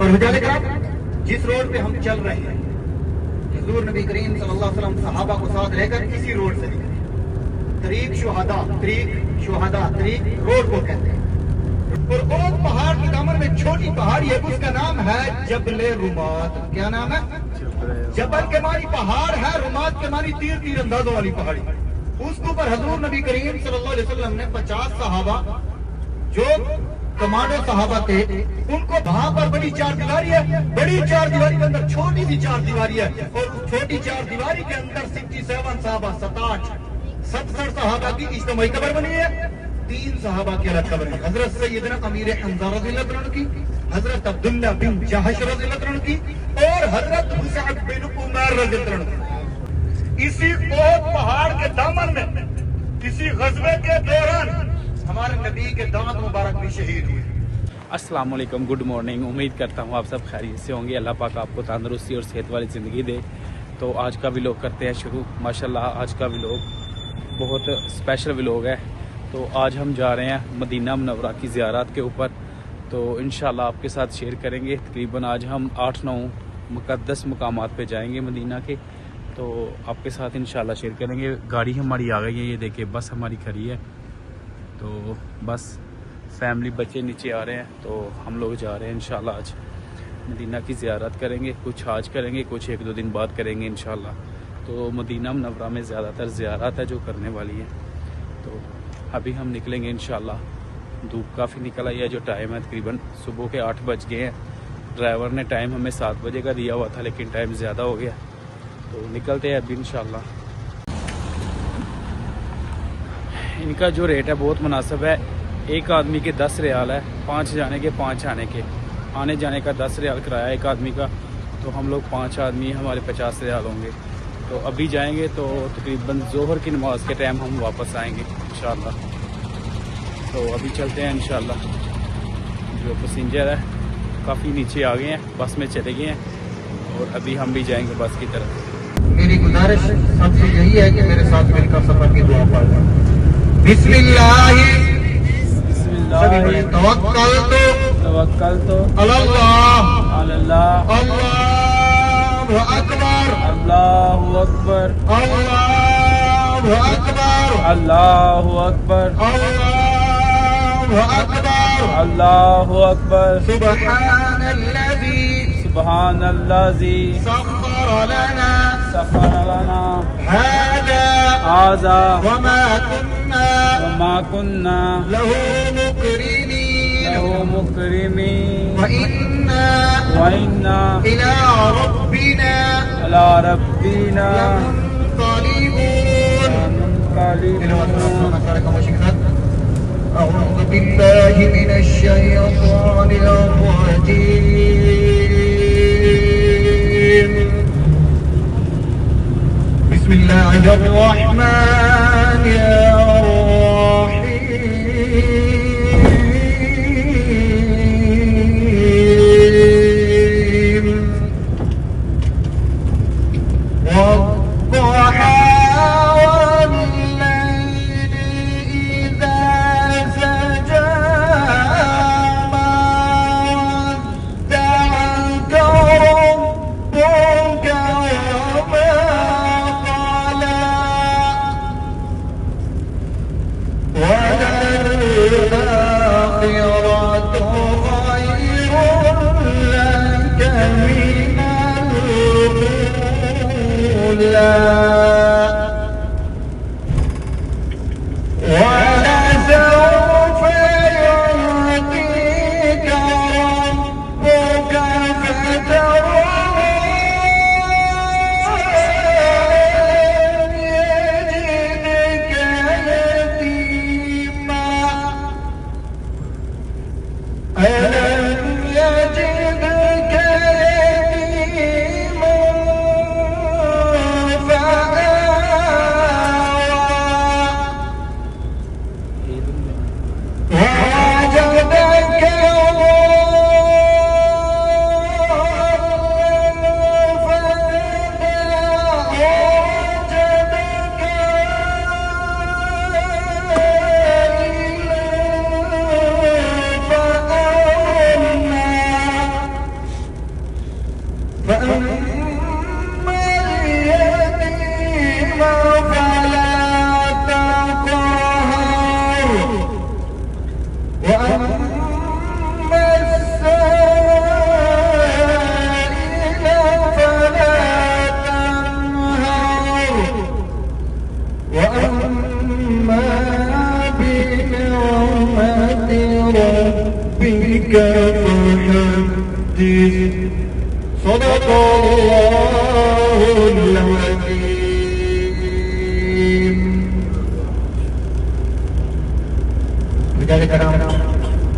اور حجاج کرام جس روڈ پہ ہم چل رہے ہیں حضور نبی کریم صلی اللہ علیہ وسلم صحابہ کو ساتھ لے کر اسی روڈ سے نکلے. طریق شہداء طریق روڈ کو کہتے ہیں. اور اوک پہاڑ کے دامن میں چھوٹی پہاڑی ہے, اس کا نام ہے جبل رمات. کیا نام ہے؟ جبل کے معنی پہاڑ ہے, رمات کے معنی تیر اندازوں والی پہاڑی. اس کے اوپر حضور نبی کریم صلی اللہ علیہ وسلم نے 50 صحابہ جو کمانڈو صحابہ تھے ان کو وہاں پر بڑی چار دیواری ہے, بڑی چار دیواری کے اندر چھوٹی سی چار دیواری ہے, اور اس چھوٹی چار دیواری کے اندر 67 صحابہ 70 صحابہ کی اجتماعی قبر بنی ہے. 3 صحابہ کی الگ قبر ہے, حضرت سیدنا امیر حمزہ رضی اللہ عنہ کی, حضرت عبداللہ بن جہش رضی اللہ عنہ کی, اور حضرت مصعب بن عمیر رضی اللہ عنہ کی. اسی اوک پہاڑ کے دامن میں کسی غزوے کے دوران ہمارے نبی کے دانت مبارک بھی شہید ہوئے. السلام علیکم, گڈ مارننگ. امید کرتا ہوں آپ سب خیریت سے ہوں گے. اللہ پاک آپ کو تندرستی اور صحت والی زندگی دے. تو آج کا ولاگ کرتے ہیں شروع. ماشاءاللہ آج کا ولاگ بہت اسپیشل ولاگ ہے. تو آج ہم جا رہے ہیں مدینہ منورہ کی زیارت کے اوپر. تو انشاءاللہ آپ کے ساتھ شیئر کریں گے. تقریباً آج ہم 8-9 مقدس مقامات پہ جائیں گے مدینہ کے. تو آپ کے ساتھ انشاءاللہ شیئر کریں گے. گاڑی ہماری آ گئی ہے, یہ دیکھیں بس ہماری کھڑی ہے. تو بس فیملی بچے نیچے آ رہے ہیں. تو ہم لوگ جا رہے ہیں انشاءاللہ آج مدینہ کی زیارت کریں گے. کچھ آج کریں گے, کچھ 1-2 دن بعد کریں گے انشاءاللہ. تو مدینہ منورہ میں زیادہ تر زیارت ہے جو کرنے والی ہے. تو ابھی ہم نکلیں گے انشاءاللہ. دھوپ کافی نکل آئی ہے. جو ٹائم ہے تقریباً صبح کے 8 بج گئے ہیں. ڈرائیور نے ٹائم ہمیں 7 بجے کا دیا ہوا تھا, لیکن ٹائم زیادہ ہو گیا. تو نکلتے ہیں ابھی انشاءاللہ. ان کا جو ریٹ ہے بہت مناسب ہے. ایک آدمی کے 10 ریال ہے, 5 جانے کے 5 آنے کے. آنے جانے کا 10 ریال کرایہ ایک آدمی کا. تو ہم لوگ 5 آدمی, ہمارے 50 ریال ہوں گے. تو ابھی جائیں گے تو تقریباً ظہر کی نماز کے ٹائم ہم واپس آئیں گے انشاءاللہ. تو ابھی چلتے ہیں انشاءاللہ. جو پیسنجر ہے کافی نیچے آ گئے ہیں, بس میں چلے گئے ہیں, اور ابھی ہم بھی جائیں گے بس کی طرف. میری گزارش سب سے یہی ہے کہ میرے ساتھ مل کر سفر کی دعا پڑھیں. بسم اللہ توکلت علی اللہ اللہ اکبر اللہ اکبر اللہ اکبر اللہ اکبر اللہ اکبر اللہ اکبر. سبحان الذی سبحان الذی سخر لنا هذا وما كنا له مقرنين وإنا إلى ربنا منقلبون. أعوذ بالله من الشيطان الرجيم. بسم الله الرحمن الرحيم. والضحى والليل إذا سجى ما ودعك ربك وما قلى. المحدث صدق الله العظيم. بجائے کرام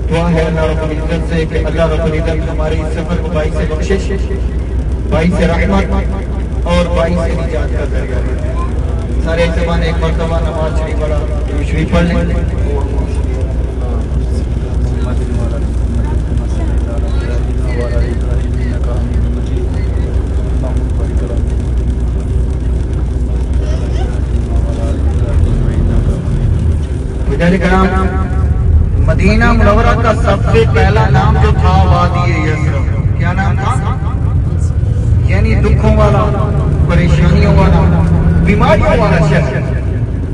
دعا ہے اللہ رب العزت سے کہ اللہ رب العزت ہمارے اس سفر کو باعث بخشش، باعث رحمت اور باعث نجات کا ذریعہ ہے. سارے زبان ایک مرتبہ نماز شریف والا شریف پڑھ لیں. مدینہ منورہ کا سب سے پہلا نام جو تھا وادی یثرب. کیا نام تھا؟ یعنی دکھوں والا، پریشانیوں والا، بیماریوں والا شہر.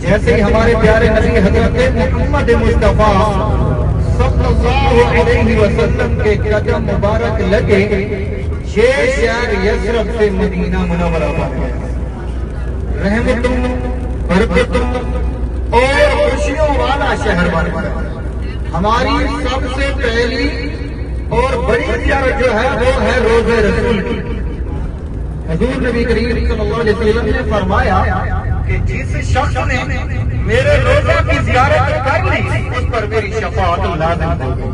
جیسے ہی ہمارے پیارے نبی حضرت محمد مصطفیٰ صلی اللہ علیہ وسلم کے قدم مبارک لگے، یہ شہر یثرب سے مدینہ منورہ بن گیا. رحمتوں، برکتوں اور خوشیوں والا شہر بن گیا. ہماری سب سے پہلی اور بڑی زیارت جو ہے وہ ہے روضہ رسول کی. حضور نبی کریم صلی اللہ علیہ وسلم نے فرمایا کہ جس شخص نے میرے روزہ کی زیارت کر لی اس پر میری شفاعت لازم ہوگی،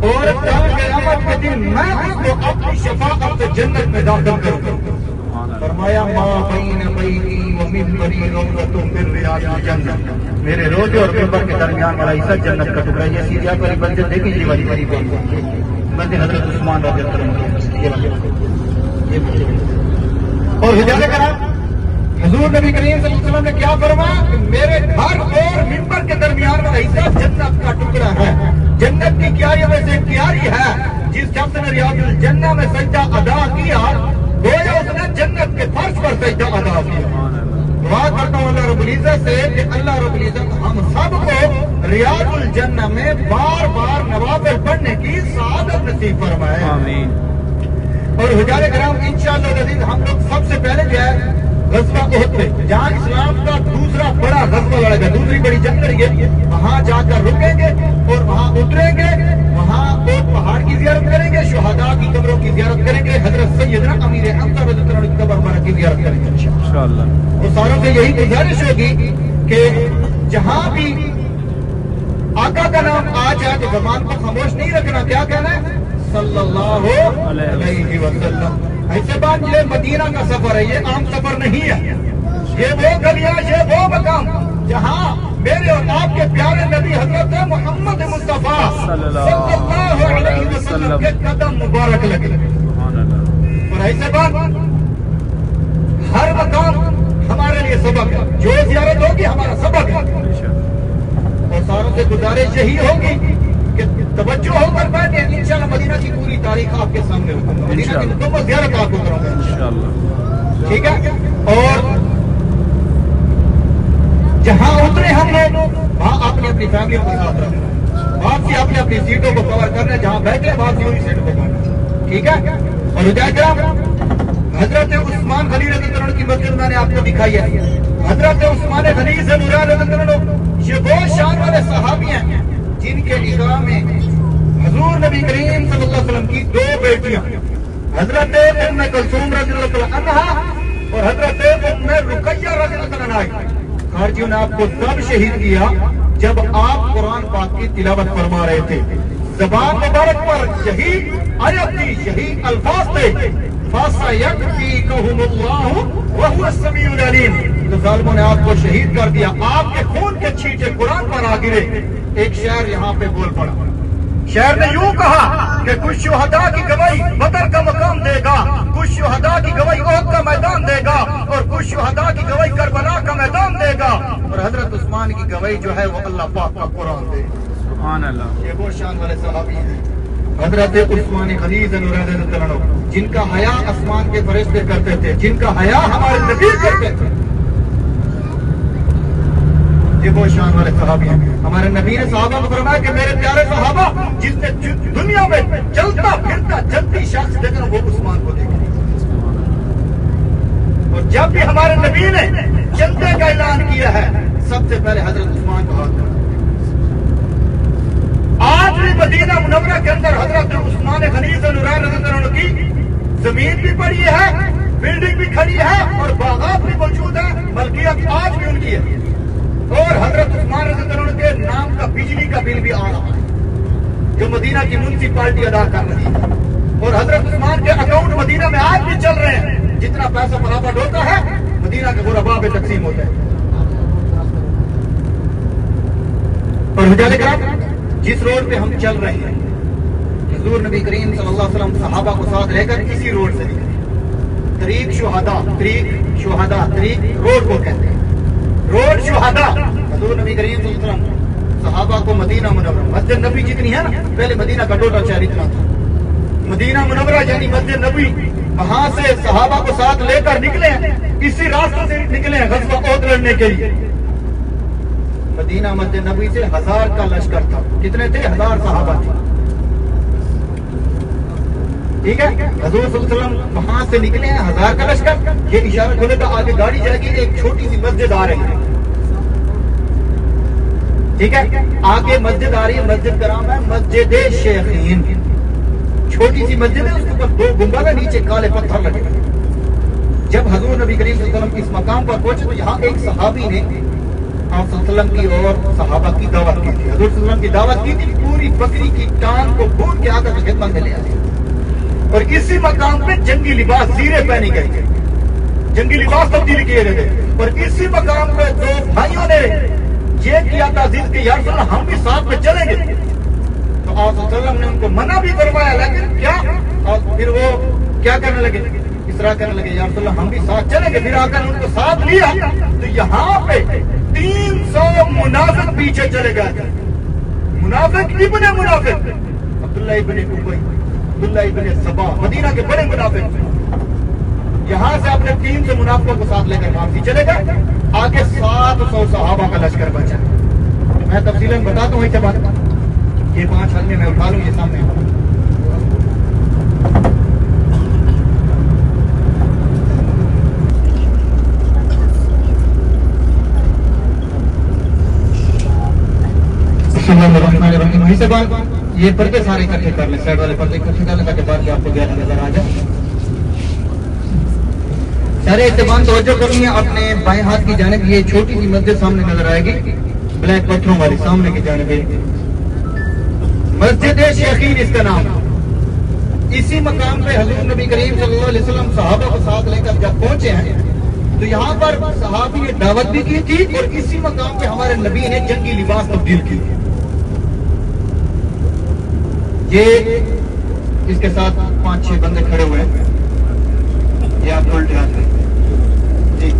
اور تا قیامت کے دن میں اس کو اپنی شفاعت سے جنت میں داخل کروں گا. فرمایا ما بین بیتی و منبری روضۃ من ریاض الجنہ. میرے روزے اور منبر کے درمیان والا حصہ جنت کا ٹکڑا. یہ سیدھی آپ والی بنجر دیکھیں، یہ والی بنجر حضرت عثمان رضی اللہ عنہ. اور ہدایت کرام حضور نبی کریم صلی اللہ علیہ وسلم نے کیا فرمایا کہ میرے گھر اور منبر کے درمیان والا حصہ جنت کا ٹکڑا ہے. جنت کی کیاریوں میں سے ایک کیاری ہے. جس شخص نے ریاض الجنہ میں سجدہ ادا کیا گویا اس نے جنت کے فرش پر سجدہ ادا کیا. دعا کرتا ہوں اللہ رب العزت سے کہ اللہ رب العزت ہم سب کو ریاض الجنہ میں بار بار نوافل پڑھنے کی سعادت نصیب فرمائے. آمین. اور حجار کرام انشاءاللہ العزیز ہم لوگ سب سے پہلے جو ہے غزوہ احد پہ، جہاں اسلام کا دوسرا بڑا غزوہ لڑے گا، دوسری بڑی جنگ لڑے گی، وہاں جا کر رکیں گے اور وہاں اتریں گے. وہاں ایک پہاڑ کی زیارت کریں گے، شہداء کی قبروں کی زیارت کریں گے، حضرت سیدنا امیر حمزہ رضی اللہ عنہ کی قبر مبارک کی زیارت کریں گے انشاءاللہ. وہ ساروں سے یہی گزارش ہوگی کہ جہاں بھی آقا کا نام آ جائے تو زبان کو خاموش نہیں رکھنا. کیا کہنا ہے؟ صلی اللہ علیہ وسلم. ایسے بات یہ مدینہ کا سفر ہے، یہ عام سفر نہیں ہے. یہ وہ گلیاں، یہ وہ مقام جہاں میرے اور آپ کے پیارے نبی حضرت محمد مصطفیٰ صلی اللہ علیہ وسلم کے قدم مبارک لگے. اور ایسے بات ہر مقام ہمارے لیے سبق ہے. جو زیارت ہوگی ہمارا سبق ہے. اور ساروں سے گزارش یہی ہوگی کہ توجہ ہو کر بیٹھے. انشاءاللہ مدینہ کی پوری تاریخ آپ کے سامنے ہوگی. مدینہ کی دو زیارت آپ کو کروں گا انشاءاللہ. ٹھیک ہے. اور جہاں اترے ہم لوگ وہاں اپنی اپنی فیملیوں کو ساتھ رکھنا. واپسی اپنی اپنی سیٹوں کو کور کرنا. جہاں بیٹھے واپسی وہی سیٹوں کو بیٹھنا. ٹھیک ہے. اور حضرت عثمان غنی رضی اللہ عنہ کی مسجد میں نے آپ کو دکھائی ہے. حضرت عثمان غنی سے مراد رضی اللہ عنہ یہ وہ شان والے صحابی ہیں جن کے نکاح میں حضور نبی کریم صلی اللہ علیہ وسلم کی دو بیٹیاں حضرت ام کلثوم رضی اللہ عنہا اور حضرت ام رقیہ رضی اللہ عنہا. خارجیوں نے آپ کو تب شہید کیا جب آپ قرآن پاک کی تلاوت فرما رہے تھے. زبان مبارک پر شہید آیت تھی، شہید الفاظ تھے. فَسَيَكْفِيكَهُمُ اللَّهُ وَهُوَ السَّمِيعُ الْعَلِيمُ. تو ظالموں نے آپ کو شہید کر دیا. آپ کے خون کے چھینٹے قرآن پر آ گرے. ایک شعر یہاں پہ بول پڑا. شعر نے یوں کہا کہ کچھ شہداء کی گواہی بدر کا مقام دے گا، کچھ شہداء کی گواہی احد کا میدان دے گا، اور کچھ شہداء کی گواہی کربلا کا میدان دے گا، اور حضرت عثمان کی گواہی جو ہے وہ اللہ پاک کا قرآن دے گا. سبحان اللہ. یہ وہ شان والے صحابی ہیں حضرت عثمان غنی رضی اللہ عنہ جن کا حیا آسمان کے فرشتے کرتے تھے، جن کا حیا ہمارے نبی کرتے تھے. یہ وہ شان والے صحابی ہیں. ہمارے نبی نے صحابہ کو فرمایا کہ میرے پیارے صحابہ جس نے دنیا میں چلتا پھرتا جلتی شخص دیکھنا وہ عثمان کو دیکھنا. اور جب بھی ہمارے نبی نے چلتے کا اعلان کیا ہے سب سے پہلے حضرت عثمان کو ہاتھ. آج بھی مدینہ منورہ کے اندر حضرت عثمان غنی ذوالنورین رضی اللہ عنہ کی زمین بھی پڑی ہے, بلڈنگ بھی کھڑی ہے اور باغات بھی موجود ہے, ملکیت آج بھی ان کی ہے. اور حضرت عثمان رضی اللہ عنہ کے نام کا بجلی کا بل بھی آ رہا ہے جو مدینہ کی میونسپلٹی ادا کر رہی ہے. اور حضرت عثمان کے اکاؤنٹ مدینہ میں آج بھی چل رہے ہیں. جتنا پیسہ برابر ہوتا ہے مدینہ کے غرباء پہ تقسیم ہوتا ہے. اور حجاز کرام, جس روڈ پہ ہم چل رہے ہیں حضور نبی کریم صلی اللہ علیہ وسلم صحابہ کو ساتھ لے کر اسی روڈ سے نکلے. طریق شہداء, طریق روڈ کو کہتے ہیں. روڈ شہداء. حضور نبی کریم صلی اللہ علیہ وسلم صحابہ کو مدینہ منورہ, مسجد نبی جتنی ہے نا, پہلے مدینہ کا ٹوٹل شہر اتنا تھا. مدینہ منورہ یعنی مسجد نبی, وہاں سے صحابہ کو ساتھ لے کر نکلے ہیں. اسی راستے سے نکلے ہیں غزوہ احد لڑنے کے لیے. مدینہ مسجد نبی سے 1000 کا لشکر تھا. کتنے تھے؟ 1000 صحابہ تھے. ٹھیک ہے, حضور صلی اللہ علیہ وسلم وہاں سے نکلے ہیں 1000 کا لشکر. یہ اشارہ کھولے تو آگے گاڑی جائے گی, ایک چھوٹی سی مسجد آ رہی ہے. ٹھیک ہے, آگے مسجد آ رہی ہے, مسجد کا نام ہے مسجد شیخین. چھوٹی سی مسجد ہے, اس کے اوپر 2 گنبد ہے, نیچے کالے پتھر لگے. جب حضور نبی کریم صلی اللہ علیہ وسلم اس مقام پر پہنچے تو یہاں ایک صحابی نے آپ صلی اللہ علیہ وسلم کی اور صحابہ کی دعوت کی تھی. حضور صلی اللہ علیہ وسلم کی دعوت کی تھی, پوری بکری کی ٹانگ کو بھون کے آقا کی خدمت میں لے آئے. اور اسی مقام پہ جنگی لباس زیرے پہنی گئی تھی, جنگی لباس تبدیل کیے گئے تھے. اور اسی مقام پہ 2 بھائیوں نے یہ کیا تھا ضد کہ یا رسول اللہ ہم بھی ساتھ میں چلیں گے. تو آپ صلی اللہ علیہ وسلم نے ان کو منع بھی کروایا, لیکن کیا, اور پھر وہ کیا کرنے لگے, اس طرح کرنے لگے یا رسول اللہ ہم بھی ساتھ چلیں گے. پھر آ کر ان کو ساتھ لیا تو یہاں پہ 300 منافق پیچھے چلے گئے تھے. منافق ابن منافق, عبداللہ ابن ابی, عبداللہ ابن سبا, مدینہ کے بڑے منافق. یہاں سے اپنے 300 منافقوں کو ساتھ لے کر واپسی چلے گئے. آگے 700 صحابہ کا لشکر بچا. میں تفصیلاً بتاتا ہوں اسے بات. یہ 5 حلمے میں اٹھا لوں, یہ سامنے سے بات. یہ پردے سارے اکٹھے کر لیں, سائڈ والے پردے اکٹھے کر لیں تاکہ باقی آپ کو گہرا نظر آ جائے. سارے اہتمام توجہ کرنی ہے اپنے بائیں ہاتھ کی جانب. یہ چھوٹی سی مسجد سامنے نظر آئے گی, بلیک پتھروں والی, سامنے کی جانب مسجد شیخین اس کا نام. اسی مقام پہ حضور نبی کریم صلی اللہ علیہ وسلم صحابہ کو ساتھ لے کر جب پہنچے ہیں تو یہاں پر صحابی نے دعوت بھی کی تھی, اور اسی مقام پہ ہمارے نبی نے جنگی لباس تبدیل کی. یہ اس کے ساتھ 5-6 بندے کھڑے ہوئے ہیں. یہ آپ الٹے ہاتھ میں جی,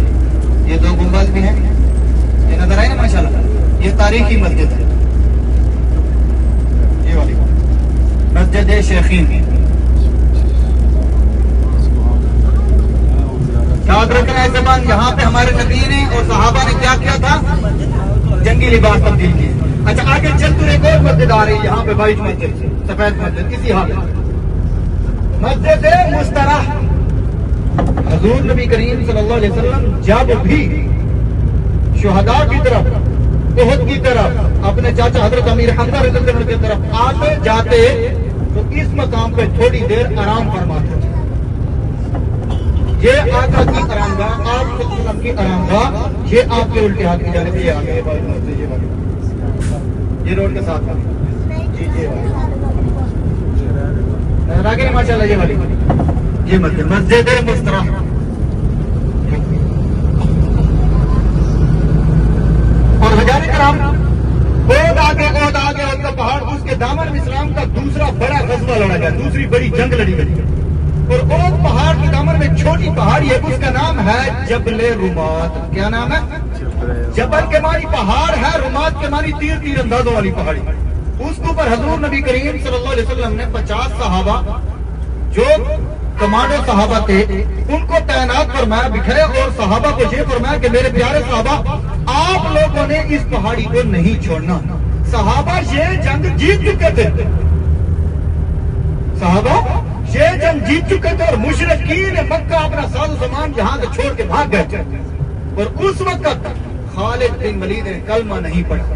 یہ 2 گنبد بھی ہیں, یہ نظر آئے نا ماشاءاللہ. یہ تاریخی مسجد ہے, یہ والی مسجد شیخین. یاد رکھنا ہے زبان, یہاں پہ ہمارے نبی نے اور صحابہ نے کیا کیا تھا, جنگی لباس تبدیل کیے. اچھا آگے چلتے ایک اور مسجد آ رہی ہے, یہاں پہ وائٹ مسجد, سفید مسجد, اسی حالت مسجد مستراح. حضور نبی کریم صلی اللہ علیہ وسلم جب بھی شہداء کی طرف, احد کی طرف, اپنے چاچا حضرت امیر حمزہ رضی اللہ عنہ کی طرف آتے جاتے تو اس مقام پہ تھوڑی دیر آرام فرماتے تھے. یہ آقا کی آرامگاہ, آپ صلی اللہ علیہ وسلم کی آرامگاہ, یہ آپ کے الٹے ہاتھ کی جانب یہ آ گئے. یہ روڈ کے ساتھ جی جی آگے ماشاء اللہ. یہ والی یہ مسجد مستراح. اور حجاز کرام, بہت آگے کا پہاڑ, اس کے دامن میں اسلام کا دوسرا بڑا غزوہ لڑا گیا, دوسری بڑی جنگ لڑی گئی. اور اوت پہاڑ کے دامن میں چھوٹی پہاڑی ہے, اس کا نام ہے جبل رمات. کیا نام ہے؟ جبل کے معنی پہاڑ ہے, رمات کے معنی تیر اندازوں والی پہاڑی. اس کے اوپر حضور نبی کریم صلی اللہ علیہ وسلم نے 50 صحابہ جو کمانڈو صحابہ تھے ان کو تعینات فرمایا, بکھرے, اور صحابہ کو یہ فرمایا کہ میرے پیارے صحابہ آپ لوگوں نے اس پہاڑی کو نہیں چھوڑنا. صحابہ یہ جنگ جیت چکے تھے, صحابہ یہ جنگ جیت چکے تھے, اور مشرکین مکہ اپنا ساز و سامان یہاں سے چھوڑ کے بھاگ گئے تھے. اور اس وقت خالد بن ولید نے کلمہ نہیں پڑھا.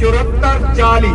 7440,